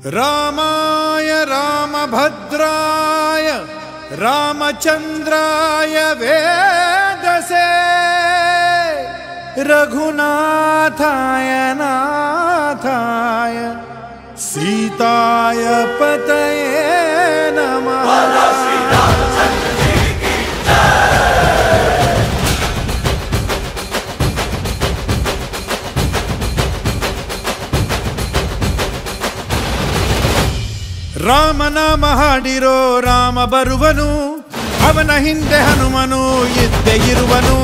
रामाय रामभद्राय रामचंद्राय वेदसे रघुनाथाय नाथाय सीताय पतये नमः। ರಾಮನಾಮ ಹಾಡಿರೋ ರಾಮ ಬರುವನು, ಅವನ ಹಿಂದೆ ಹನುಮನು ಇದ್ದೇ ಇರುವನು.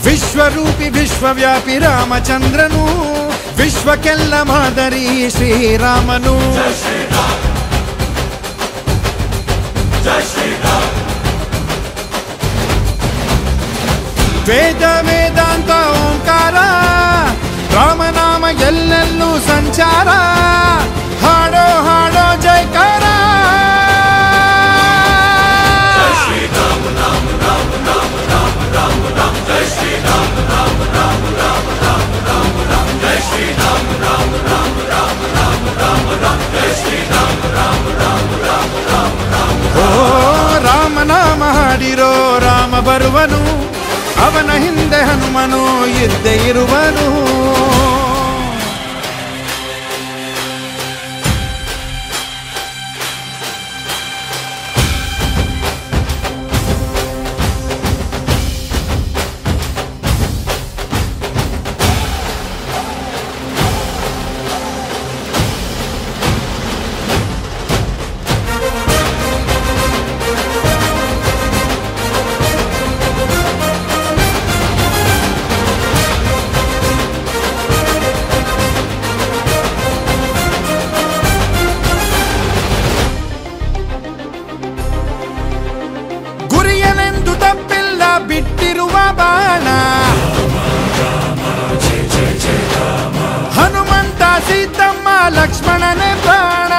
ವಿಶ್ವರೂಪಿ ವಿಶ್ವವ್ಯಾಪಿ ರಾಮಚಂದ್ರನು, ವಿಶ್ವಕ್ಕೆಲ್ಲ ಮಾದರಿ ಶ್ರೀರಾಮನು. ವೇದ ವೇದಾಂತ ಓಂಕಾರ, ರಾಮನಾಮ ಎಲ್ಲೆಲ್ಲೂ ಸಂಚಾರ. ಹಾಡೋ ಹಾಡೋ ಜೈಕಾರ. ಓ ರಾಮನಾಮ ಹಾಡಿರೋ ರಾಮ ಬರುವನು, ಅವನ ಹಿಂದೆ ಹನುಮನು ಇದ್ದೇ ಇರುವನು. ಬಿಟ್ಟಿರುವ ಬಾಣ ಹನುಮಂತ ಸೀತಮ್ಮ ಲಕ್ಷ್ಮಣನೇ ಪ್ರಾಣ.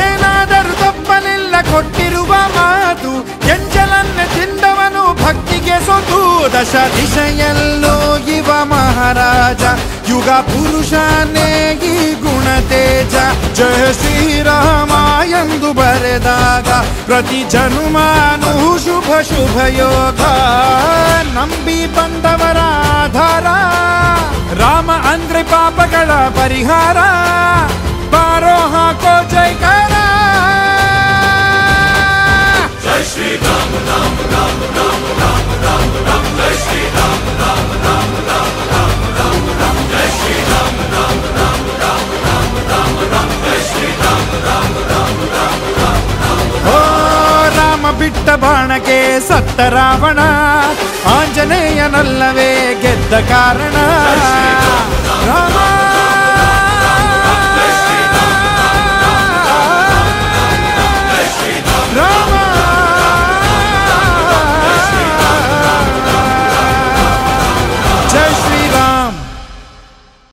ಏನಾದರೂ ತಪ್ಪಲಿಲ್ಲ ಕೊಟ್ಟಿರುವ ಮಾತು, ಎಂಜಲನ್ನೇ ತಿಂದವನು ಭಕ್ತಿಗೆ ಸೊತು. ದಶ ದಿಶೆಯಲ್ಲೋ ಇವ ಮಹಾರಾಜ, ಯುಗ ಪುರುಷನೇ ಈ ಗುಣ ತೇಜ. ಜಯ ಶ್ರೀರಾಮ ಎಂದು ಬರೆದಾಗ ಪ್ರತಿ ಜನುಮಾನು ಶುಭ ಶುಭ ಯೋಗ. ನಂಬಿ ಬಂದವರ ಆಧಾರ, ರಾಮ ಅಂದ್ರೆ ಪಾಪಗಳ ಪರಿಹಾರ. ಬಾರೋ ಹಾಕೋ ಜೈಕಾರ. ಜೈ ಶ್ರೀರಾಮ ರಾಮ ರಾಮ ರಾಮ ರಾಮ ರಾಮ ರಾಮ. ಜೈ ಶ್ರೀರಾಮ ರಾಮ ರಾಮ ರಾಮ ರಾಮ ರಾಮ ರಾಮ. ಜೈ ಶ್ರೀರಾಮ ರಾಮ ರಾಮ ರಾಮ ರಾಮ ರಾಮ ರಾಮ. ಜೈ ಶ್ರೀರಾಮ ರಾಮ ರಾಮ ರಾಮ ರಾಮ ರಾಮ. ಓ ರಾಮ ಬಿಟ್ಟ ಬಾಣಕ್ಕೆ ಸತ್ತ ರಾವಣ, ಆಂಜನೇಯನಲ್ಲವೇ ಗೆದ್ದ ಕಾರಣ. ರಾಮ